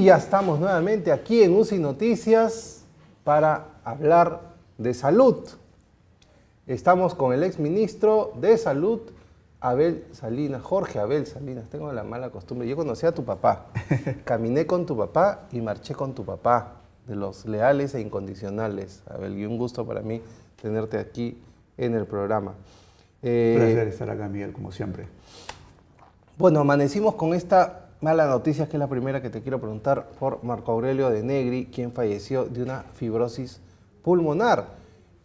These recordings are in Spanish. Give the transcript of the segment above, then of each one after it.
ya estamos nuevamente aquí en UCI Noticias para hablar de salud. Estamos con el exministro de Salud, Abel Salinas, Jorge Abel Salinas. Tengo la mala costumbre. Yo conocí a tu papá, caminé con tu papá y marché con tu papá, de los leales e incondicionales, Abel. Y un gusto para mí tenerte aquí en el programa. Un placer estar acá, Miguel, como siempre. Bueno, amanecimos con esta mala noticia, que es la primera que te quiero preguntar, por Marco Aurelio de Negri, quien falleció de una fibrosis pulmonar.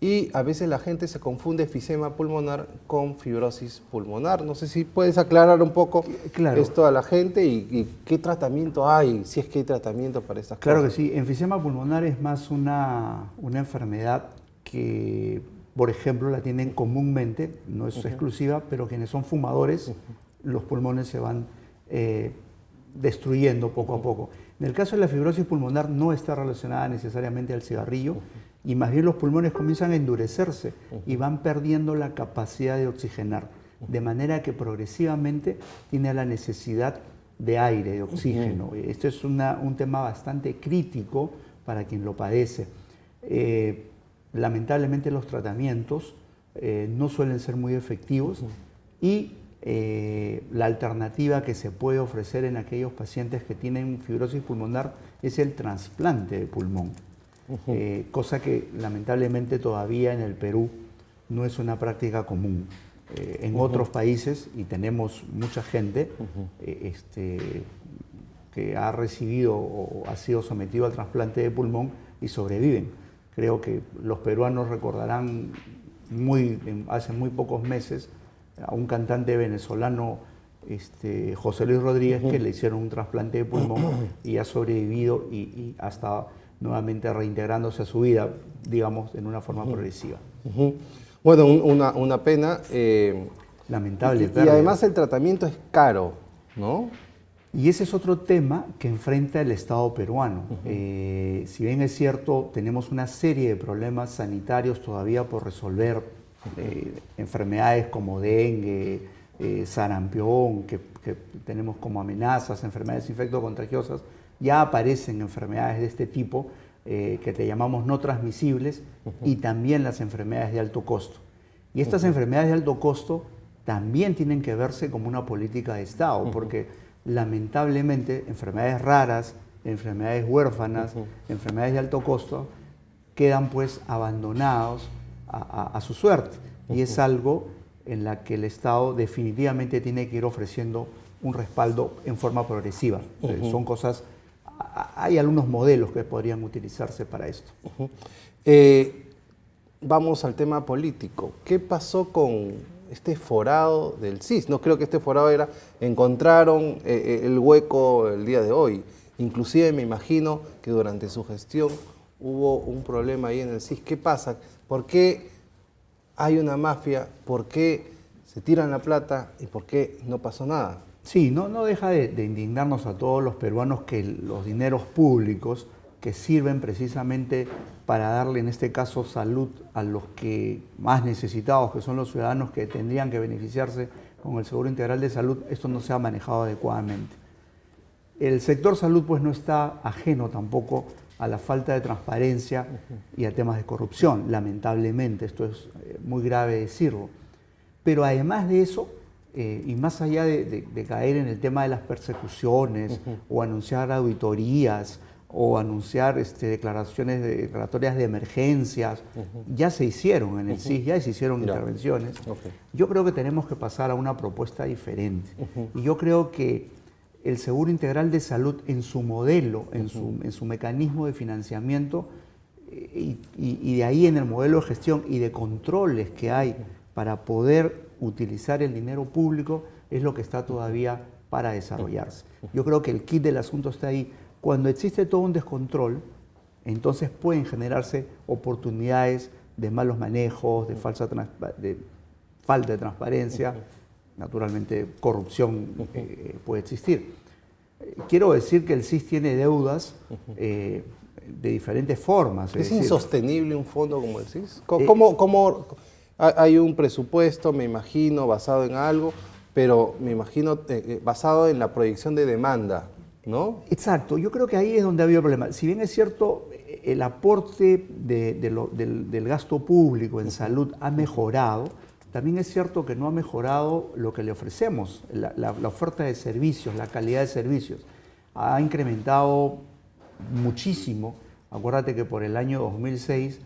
Y a veces la gente se confunde efisema pulmonar con fibrosis pulmonar. No sé si puedes aclarar un poco esto a la gente y qué tratamiento hay, si es que hay tratamiento para estas cosas. Claro que sí. Enfisema pulmonar es más una enfermedad que, por ejemplo, la tienen comúnmente, no es exclusiva, pero quienes son fumadores, los pulmones se van destruyendo poco a poco. En el caso de la fibrosis pulmonar no está relacionada necesariamente al cigarrillo, y más bien los pulmones comienzan a endurecerse y van perdiendo la capacidad de oxigenar, de manera que progresivamente tiene la necesidad de aire, de oxígeno. Esto es un tema bastante crítico para quien lo padece. Lamentablemente los tratamientos no suelen ser muy efectivos y la alternativa que se puede ofrecer en aquellos pacientes que tienen fibrosis pulmonar es el trasplante de pulmón. Cosa que lamentablemente todavía en el Perú no es una práctica común. En otros países, y tenemos mucha gente que ha recibido o ha sido sometido al trasplante de pulmón y sobreviven. Creo que los peruanos recordarán hace muy pocos meses a un cantante venezolano, José Luis Rodríguez, que le hicieron un trasplante de pulmón y ha sobrevivido y hasta nuevamente reintegrándose a su vida, digamos, en una forma progresiva. Bueno, una pena. Lamentable. Y además el tratamiento es caro, ¿no? Y ese es otro tema que enfrenta el Estado peruano. Si bien es cierto, tenemos una serie de problemas sanitarios todavía por resolver, enfermedades como dengue, sarampión, que tenemos como amenazas, enfermedades infectocontagiosas. Ya aparecen enfermedades de este tipo que te llamamos no transmisibles y también las enfermedades de alto costo. Y estas enfermedades de alto costo también tienen que verse como una política de Estado, porque lamentablemente enfermedades raras, enfermedades huérfanas, enfermedades de alto costo quedan pues abandonados a su suerte. Y es algo en la que el Estado definitivamente tiene que ir ofreciendo un respaldo en forma progresiva. Son cosas... Hay algunos modelos que podrían utilizarse para esto. Vamos al tema político. ¿Qué pasó con este forado del CIS? No creo que este forado encontraron el hueco el día de hoy. Inclusive me imagino que durante su gestión hubo un problema ahí en el CIS. ¿Qué pasa? ¿Por qué hay una mafia? ¿Por qué se tiran la plata? ¿Y por qué no pasó nada? Sí, no deja de indignarnos a todos los peruanos que los dineros públicos que sirven precisamente para darle, en este caso, salud a los que más necesitados, que son los ciudadanos que tendrían que beneficiarse con el Seguro Integral de Salud, esto no se ha manejado adecuadamente. El sector salud pues no está ajeno tampoco a la falta de transparencia y a temas de corrupción, lamentablemente, esto es muy grave decirlo. Pero además de eso, y más allá de caer en el tema de las persecuciones o anunciar auditorías o anunciar declaratorias de emergencias, ya se hicieron en el CIS, ya se hicieron intervenciones. Yo creo que tenemos que pasar a una propuesta diferente. Y yo creo que el Seguro Integral de Salud en su modelo, en su mecanismo de financiamiento y de ahí en el modelo de gestión y de controles que hay para poder utilizar el dinero público es lo que está todavía para desarrollarse. Yo creo que el kit del asunto está ahí. Cuando existe todo un descontrol, entonces pueden generarse oportunidades de malos manejos, de falta de transparencia, naturalmente corrupción puede existir. Quiero decir que el CIS tiene deudas de diferentes formas. ¿Es insostenible un fondo como el CIS? ¿Cómo hay un presupuesto, me imagino, basado en algo, pero me imagino basado en la proyección de demanda? ¿no? Exacto, yo creo que ahí es donde ha habido el problema. Si bien es cierto, el aporte del gasto público en salud ha mejorado, también es cierto que no ha mejorado lo que le ofrecemos, la oferta de servicios, la calidad de servicios. Ha incrementado muchísimo. Acuérdate que por el año 2006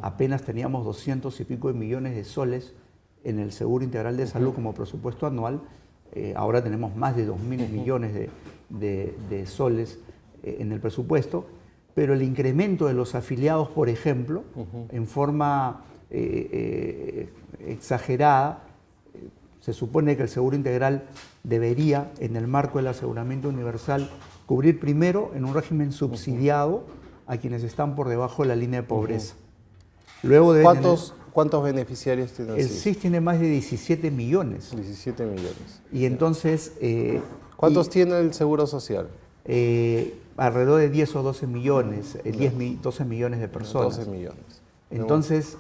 apenas teníamos 200 y pico de millones de soles en el Seguro Integral de Salud como presupuesto anual. Ahora tenemos más de 2.000 millones de soles en el presupuesto, pero el incremento de los afiliados, por ejemplo, en forma exagerada, se supone que el Seguro Integral debería, en el marco del aseguramiento universal, cubrir primero en un régimen subsidiado a quienes están por debajo de la línea de pobreza. Luego debe ¿Cuántos beneficiarios tiene el SIS tiene más de 17 millones. 17 millones. Y entonces... ¿Cuántos tiene el Seguro Social? Alrededor de 10 o 12 millones, 12 millones de personas. 12 millones. Entonces,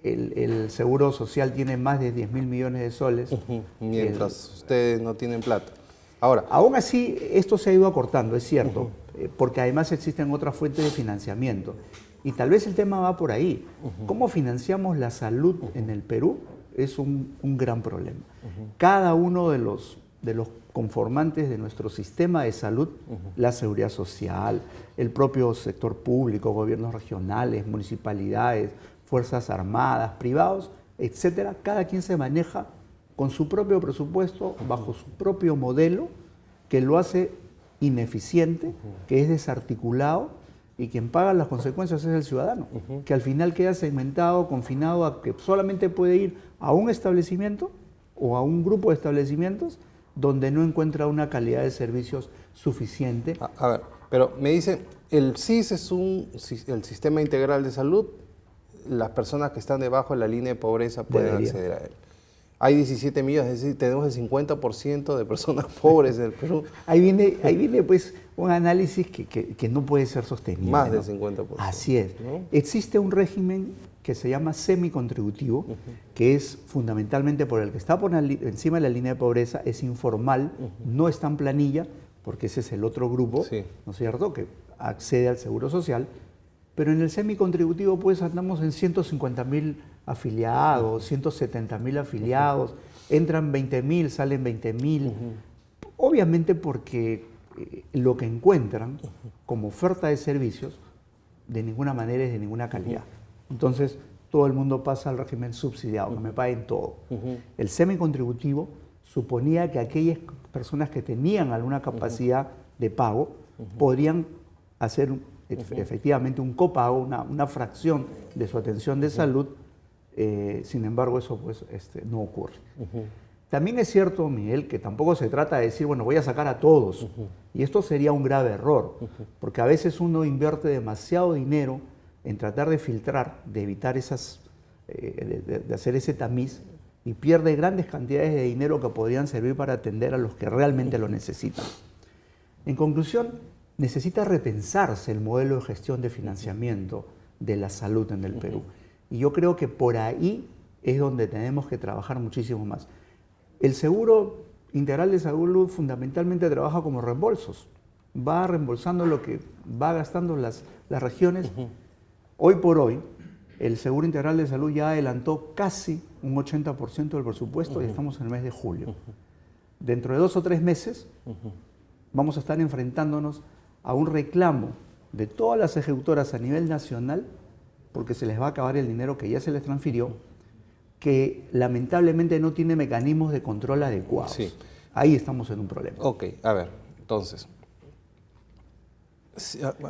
el Seguro Social tiene más de 10.000 millones de soles. Mientras ustedes no tienen plata. Ahora, aún así, esto se ha ido acortando, es cierto, porque además existen otras fuentes de financiamiento. Y tal vez el tema va por ahí. ¿Cómo financiamos la salud en el Perú? Es un gran problema. Cada uno de los conformantes de nuestro sistema de salud, la seguridad social, el propio sector público, gobiernos regionales, municipalidades, fuerzas armadas, privados, etcétera, cada quien se maneja con su propio presupuesto, bajo su propio modelo, que lo hace ineficiente, que es desarticulado, y quien paga las consecuencias es el ciudadano, que al final queda segmentado, confinado a que solamente puede ir a un establecimiento o a un grupo de establecimientos donde no encuentra una calidad de servicios suficiente. A ver, pero me dicen, el SIS es el Sistema Integral de Salud, las personas que están debajo de la línea de pobreza pueden acceder a él. Hay 17 millones, es decir, tenemos el 50% de personas pobres en el Perú. Ahí viene pues un análisis que no puede ser sostenible. Más del ¿no? 50%. Así es. ¿No? Existe un régimen que se llama semicontributivo, que es fundamentalmente por el que está encima de la línea de pobreza, es informal, no está en planilla, porque ese es el otro grupo, ¿no es cierto?, que accede al Seguro Social, pero en el semicontributivo pues andamos en 150.000 afiliados, 170.000 afiliados, entran 20.000, salen 20.000, obviamente porque lo que encuentran como oferta de servicios de ninguna manera es de ninguna calidad. Entonces todo el mundo pasa al régimen subsidiado, que me paguen todo. El semicontributivo suponía que aquellas personas que tenían alguna capacidad de pago podrían hacer efectivamente un copago, una fracción de su atención de salud. Sin embargo, eso pues, no ocurre. También es cierto, Miguel, que tampoco se trata de decir, bueno, voy a sacar a todos. Y esto sería un grave error, porque a veces uno invierte demasiado dinero en tratar de filtrar, de evitar de hacer ese tamiz, y pierde grandes cantidades de dinero que podrían servir para atender a los que realmente lo necesitan. En conclusión, necesita repensarse el modelo de gestión de financiamiento de la salud en el Perú. Y yo creo que por ahí es donde tenemos que trabajar muchísimo más. El Seguro Integral de Salud fundamentalmente trabaja como reembolsos. Va reembolsando lo que va gastando las regiones. Hoy por hoy, el Seguro Integral de Salud ya adelantó casi un 80% del presupuesto y estamos en el mes de julio. Dentro de 2 o 3 meses vamos a estar enfrentándonos a un reclamo de todas las ejecutoras a nivel nacional, porque se les va a acabar el dinero que ya se les transfirió, que lamentablemente no tiene mecanismos de control adecuados. Sí. Ahí estamos en un problema. Ok, a ver, entonces,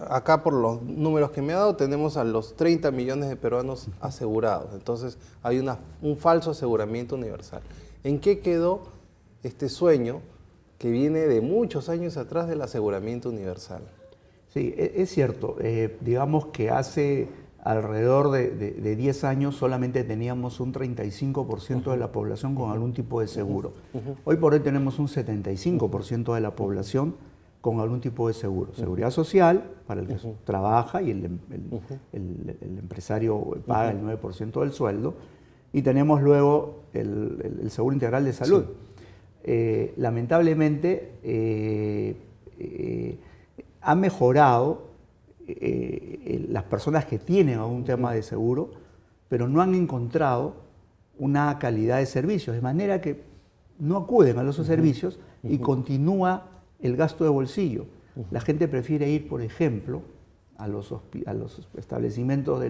acá por los números que me ha dado tenemos a los 30 millones de peruanos asegurados. Entonces hay un falso aseguramiento universal. ¿En qué quedó este sueño que viene de muchos años atrás del aseguramiento universal? Sí, es cierto. Digamos que hace alrededor de 10 años solamente teníamos un 35% de la población con algún tipo de seguro. Hoy por hoy tenemos un 75% de la población con algún tipo de seguro. Seguridad social, para el que trabaja y el empresario paga el 9% del sueldo. Y tenemos luego el Seguro Integral de Salud. lamentablemente ha mejorado las personas que tienen algún tema de seguro, pero no han encontrado una calidad de servicios, de manera que no acuden a los servicios y continúa el gasto de bolsillo. La gente prefiere ir, por ejemplo, a los establecimientos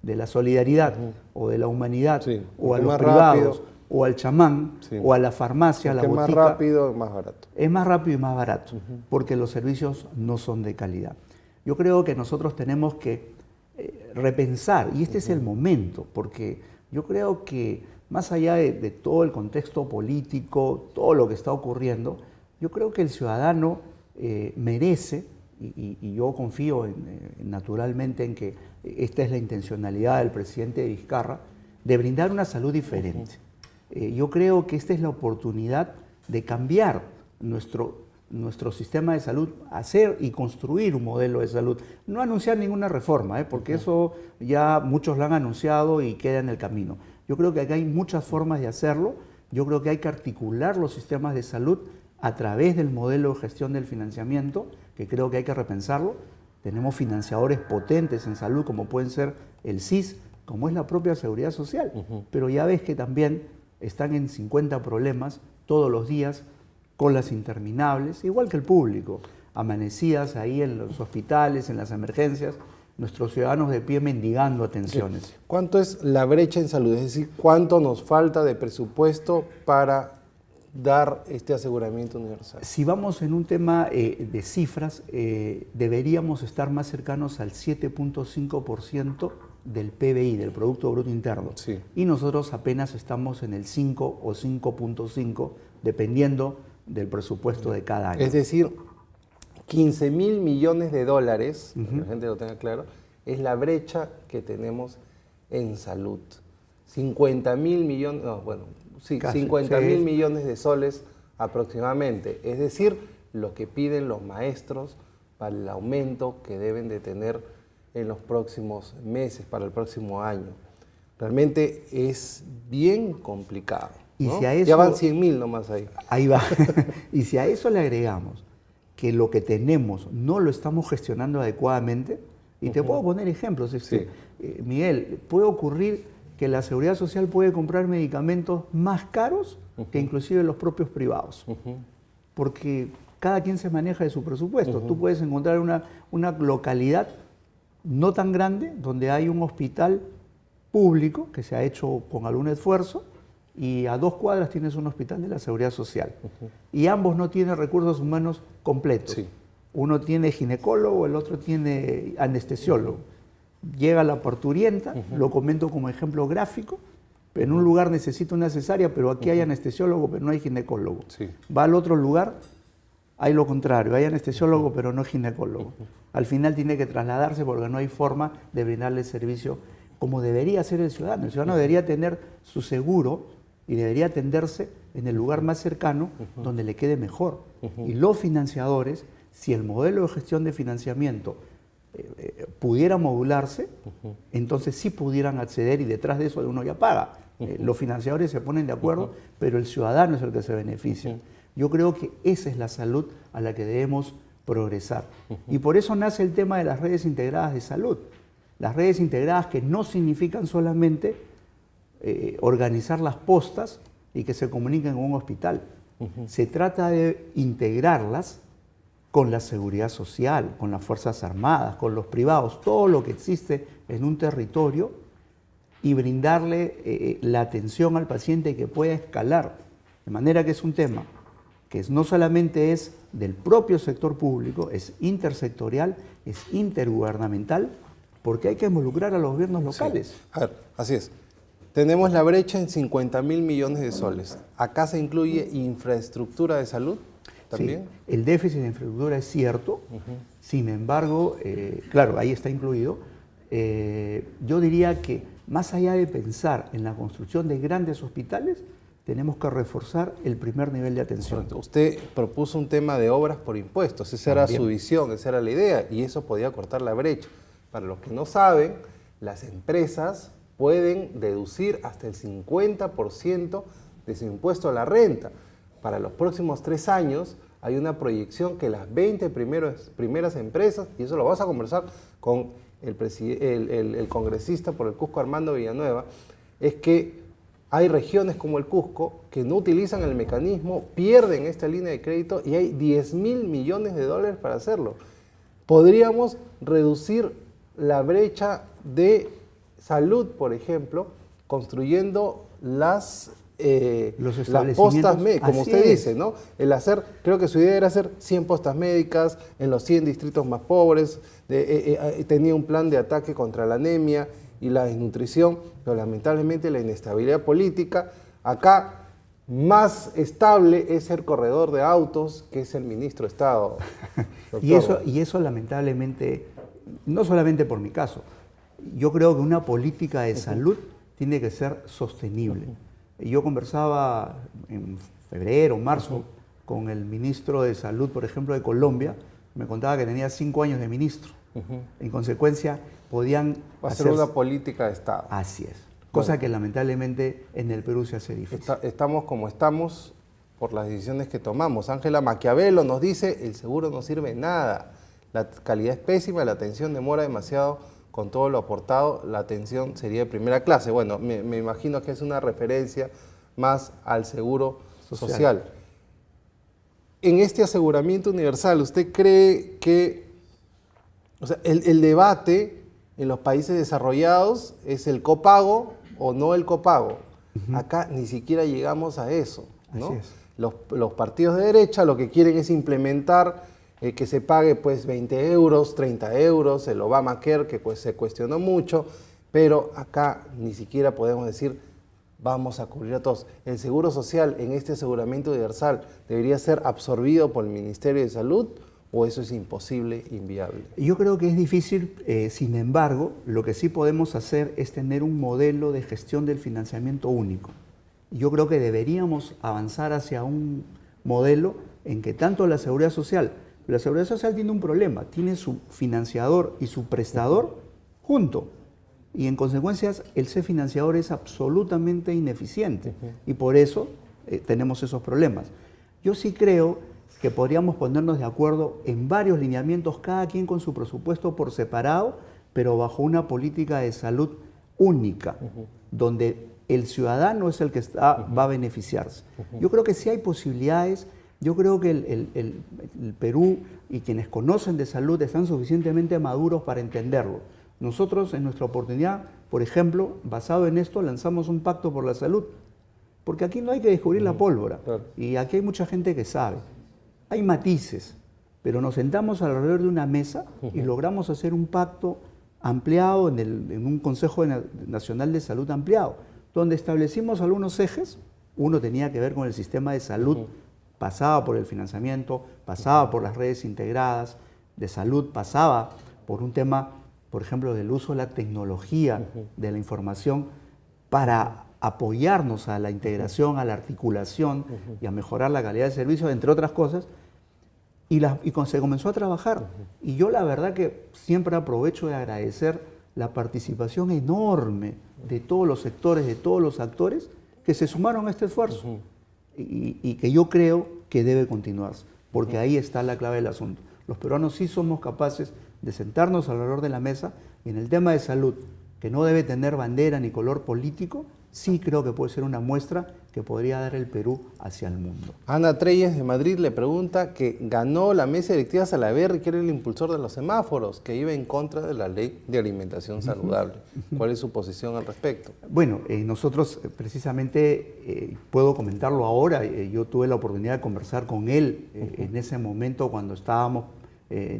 de la solidaridad o de la humanidad, o a los privados, rápido, o al chamán, o a la farmacia, a la botica. Es más rápido y más barato. Es más rápido y más barato, porque los servicios no son de calidad. Yo creo que nosotros tenemos que repensar, y este es el momento, porque yo creo que más allá de todo el contexto político, todo lo que está ocurriendo, yo creo que el ciudadano merece, y yo confío naturalmente en que esta es la intencionalidad del presidente Vizcarra, de brindar una salud diferente. Yo creo que esta es la oportunidad de cambiar nuestro sistema de salud, hacer y construir un modelo de salud. No anunciar ninguna reforma, porque eso ya muchos lo han anunciado y queda en el camino. Yo creo que acá hay muchas formas de hacerlo. Yo creo que hay que articular los sistemas de salud a través del modelo de gestión del financiamiento, que creo que hay que repensarlo. Tenemos financiadores potentes en salud, como pueden ser el SIS, como es la propia Seguridad Social. Pero ya ves que también están en 50 problemas todos los días, con las interminables, igual que el público, amanecidas ahí en los hospitales, en las emergencias, nuestros ciudadanos de pie mendigando atenciones. ¿Cuánto es la brecha en salud? Es decir, ¿cuánto nos falta de presupuesto para dar este aseguramiento universal? Si vamos en un tema de cifras, deberíamos estar más cercanos al 7.5% del PBI, del Producto Bruto Interno. Sí. Y nosotros apenas estamos en el 5 o 5.5, dependiendo del presupuesto de cada año. Es decir, 15.000 millones de dólares, que la gente lo tenga claro, es la brecha que tenemos en salud. 50.000 millones, no, bueno, sí, 50.000 millones de soles aproximadamente. Es decir, lo que piden los maestros para el aumento que deben de tener en los próximos meses, para el próximo año. Realmente es bien complicado, ¿no? Y si a eso, ya van 100.000 nomás ahí. Ahí va. Y si a eso le agregamos que lo que tenemos no lo estamos gestionando adecuadamente, y te puedo poner ejemplos. Miguel, puede ocurrir que la Seguridad Social puede comprar medicamentos más caros que inclusive los propios privados, porque cada quien se maneja de su presupuesto. Tú puedes encontrar una localidad no tan grande donde hay un hospital público que se ha hecho con algún esfuerzo, y a 2 cuadras tienes un hospital de la Seguridad Social. Y ambos no tienen recursos humanos completos. Sí. Uno tiene ginecólogo, el otro tiene anestesiólogo. Llega la parturienta, lo comento como ejemplo gráfico, en un lugar necesita una cesárea, pero aquí hay anestesiólogo, pero no hay ginecólogo. Sí. Va al otro lugar, hay lo contrario, hay anestesiólogo, pero no ginecólogo. Al final tiene que trasladarse porque no hay forma de brindarle servicio como debería ser el ciudadano. El ciudadano debería tener su seguro y debería atenderse en el lugar más cercano donde le quede mejor. Y los financiadores, si el modelo de gestión de financiamiento pudiera modularse, entonces sí pudieran acceder, y detrás de eso uno ya paga. Los financiadores se ponen de acuerdo, pero el ciudadano es el que se beneficia. Yo creo que esa es la salud a la que debemos progresar. Y por eso nace el tema de las redes integradas de salud. Las redes integradas, que no significan solamente organizar las postas y que se comuniquen con un hospital. Se trata de integrarlas con la seguridad social, con las Fuerzas Armadas, con los privados, todo lo que existe en un territorio, y brindarle la atención al paciente que pueda escalar. De manera que es un tema que no solamente es del propio sector público, es intersectorial, es intergubernamental, porque hay que involucrar a los gobiernos locales. Sí. A ver, así es. Tenemos la brecha en 50.000 millones de soles. ¿Acá se incluye infraestructura de salud también? Sí, el déficit de infraestructura es cierto, sin embargo, claro, ahí está incluido. Yo diría que más allá de pensar en la construcción de grandes hospitales, tenemos que reforzar el primer nivel de atención. Usted propuso un tema de obras por impuestos, esa era su visión, esa era la idea, y eso podía cortar la brecha. Para los que no saben, las empresas pueden deducir hasta el 50% de su impuesto a la renta. para los próximos 3 años hay una proyección que las 20 primeras empresas, y eso lo vas a conversar con el congresista por el Cusco, Armando Villanueva, es que hay regiones como el Cusco que no utilizan el mecanismo, pierden esta línea de crédito y hay 10.000 millones de dólares para hacerlo. Podríamos reducir la brecha de salud, por ejemplo, construyendo las postas médicas, como usted dice, ¿no? Creo que su idea era hacer 100 postas médicas en los 100 distritos más pobres, tenía un plan de ataque contra la anemia y la desnutrición, pero lamentablemente la inestabilidad política, acá más estable es el corredor de autos, que es el ministro de Estado. Y eso lamentablemente, no solamente por mi caso, yo creo que una política de salud tiene que ser sostenible. Yo conversaba en febrero, marzo, con el ministro de Salud, por ejemplo, de Colombia, me contaba que tenía 5 años de ministro. En consecuencia, podían hacer una política de Estado. Así es. Cosa que lamentablemente en el Perú se hace difícil. Estamos como estamos por las decisiones que tomamos. Ángela Maquiavelo nos dice, el seguro no sirve nada. La calidad es pésima, la atención demora demasiado. Con todo lo aportado, la atención sería de primera clase. Bueno, me imagino que es una referencia más al seguro social. En este aseguramiento universal, ¿usted cree que el debate en los países desarrollados es el copago o no el copago? Acá ni siquiera llegamos a eso, ¿no? Así es. Los partidos de derecha lo que quieren es implementar que se pague pues 20 euros, 30 euros, el Obamacare que pues se cuestionó mucho, pero acá ni siquiera podemos decir vamos a cubrir a todos. El seguro social en este aseguramiento universal debería ser absorbido por el Ministerio de Salud o eso es imposible, inviable. Yo creo que es difícil, sin embargo, lo que sí podemos hacer es tener un modelo de gestión del financiamiento único. Yo creo que deberíamos avanzar hacia un modelo en que tanto la seguridad social tiene un problema, tiene su financiador y su prestador junto. Y en consecuencia el ser financiador es absolutamente ineficiente y por eso tenemos esos problemas. Yo sí creo que podríamos ponernos de acuerdo en varios lineamientos, cada quien con su presupuesto por separado, pero bajo una política de salud única, donde el ciudadano es el que va a beneficiarse. Yo creo que sí hay posibilidades. Yo creo que el Perú y quienes conocen de salud están suficientemente maduros para entenderlo. Nosotros en nuestra oportunidad, por ejemplo, basado en esto, lanzamos un pacto por la salud. Porque aquí no hay que descubrir la pólvora. Claro. Y aquí hay mucha gente que sabe. Hay matices, pero nos sentamos alrededor de una mesa y logramos hacer un pacto ampliado en un Consejo Nacional de Salud ampliado, donde establecimos algunos ejes. Uno tenía que ver con el sistema de salud, pasaba por el financiamiento, pasaba por las redes integradas de salud, pasaba por un tema, por ejemplo, del uso de la tecnología, de la información, para apoyarnos a la integración, a la articulación y a mejorar la calidad de servicio, entre otras cosas, y se comenzó a trabajar. Y yo la verdad que siempre aprovecho de agradecer la participación enorme de todos los sectores, de todos los actores que se sumaron a este esfuerzo. Y que yo creo que debe continuarse, porque ahí está la clave del asunto. Los peruanos sí somos capaces de sentarnos alrededor de la mesa y en el tema de salud, que no debe tener bandera ni color político, sí creo que puede ser una muestra que podría dar el Perú hacia el mundo. Ana Treyes de Madrid le pregunta que ganó la mesa directiva Salaverry, que era el impulsor de los semáforos, que iba en contra de la ley de alimentación saludable. ¿Cuál es su posición al respecto? Bueno, nosotros precisamente, puedo comentarlo ahora, yo tuve la oportunidad de conversar con él en ese momento cuando estábamos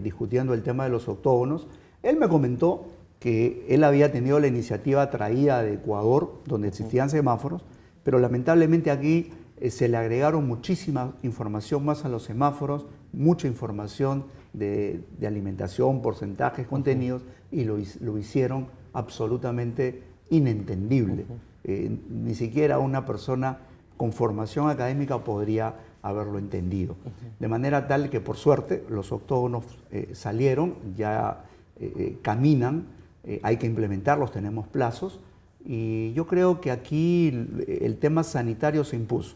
discutiendo el tema de los octógonos. Él me comentó que él había tenido la iniciativa traída de Ecuador, donde existían semáforos, pero lamentablemente aquí se le agregaron muchísima información más a los semáforos, mucha información de alimentación, porcentajes, contenidos, y lo hicieron absolutamente inentendible. Ni siquiera una persona con formación académica podría haberlo entendido. De manera tal que, por suerte, los octógonos salieron, ya caminan, hay que implementarlos, tenemos plazos, y yo creo que aquí el tema sanitario se impuso.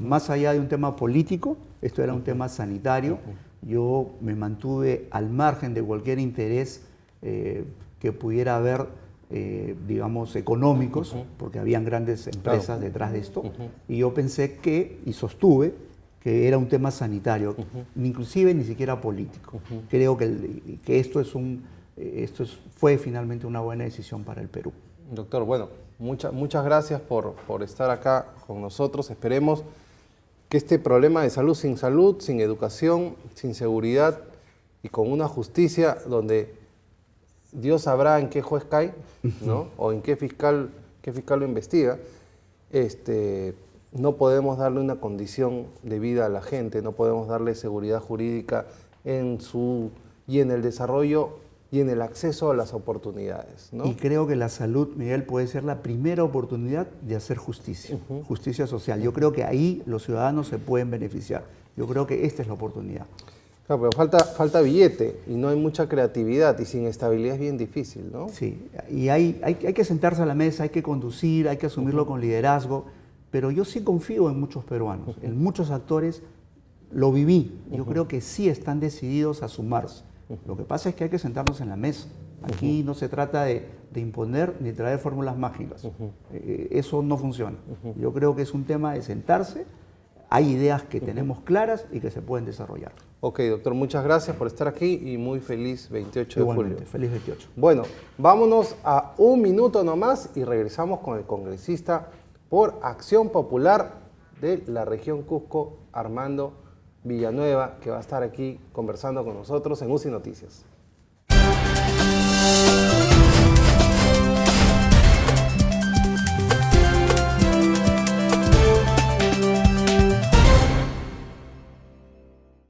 Más allá de un tema político, esto era un tema sanitario. Yo me mantuve al margen de cualquier interés que pudiera haber, digamos, económicos, porque habían grandes empresas detrás de esto, y yo pensé y sostuve que era un tema sanitario, inclusive ni siquiera político. Creo que fue finalmente una buena decisión para el Perú. Doctor, bueno, muchas gracias por estar acá con nosotros. Esperemos que este problema de salud, sin educación, sin seguridad y con una justicia donde Dios sabrá en qué juez cae, ¿no? O en qué fiscal lo investiga, no podemos darle una condición de vida a la gente, no podemos darle seguridad jurídica en el desarrollo y en el acceso a las oportunidades, ¿no? Y creo que la salud, Miguel, puede ser la primera oportunidad de hacer justicia, justicia social. Yo creo que ahí los ciudadanos se pueden beneficiar. Yo creo que esta es la oportunidad. Claro, pero falta billete y no hay mucha creatividad y sin estabilidad es bien difícil, ¿no? Sí, y hay que sentarse a la mesa, hay que conducir, hay que asumirlo con liderazgo, pero yo sí confío en muchos peruanos, en muchos actores, lo viví. Yo creo que sí están decididos a sumarse. Lo que pasa es que hay que sentarnos en la mesa. Aquí no se trata de imponer ni traer fórmulas mágicas. Eso no funciona. Yo creo que es un tema de sentarse. Hay ideas que tenemos claras y que se pueden desarrollar. Ok, doctor, muchas gracias por estar aquí y muy feliz 28 Igualmente, de julio. feliz 28. Bueno, vámonos a un minuto nomás y regresamos con el congresista por Acción Popular de la región Cusco, Armando Villanueva, que va a estar aquí conversando con nosotros en UCI Noticias.